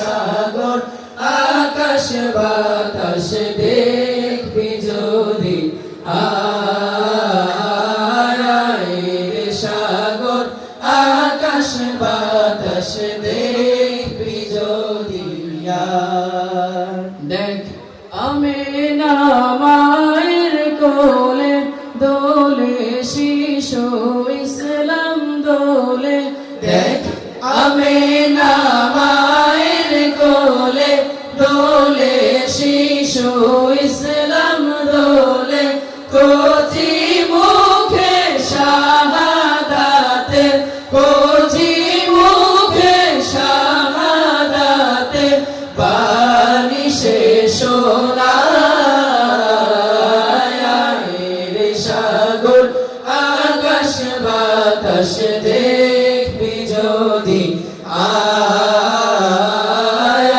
সাগর আকাশ বাতাস দেখবি যদি আয় রে সাগর আকাশ বাতাস দেখবি যদি দেখ আমিনা মায়ের কোলে দোলে শিশু ইসলাম দোলে দেখ আমিনা মায়ের কোলে দোলে শিশু ইসলাম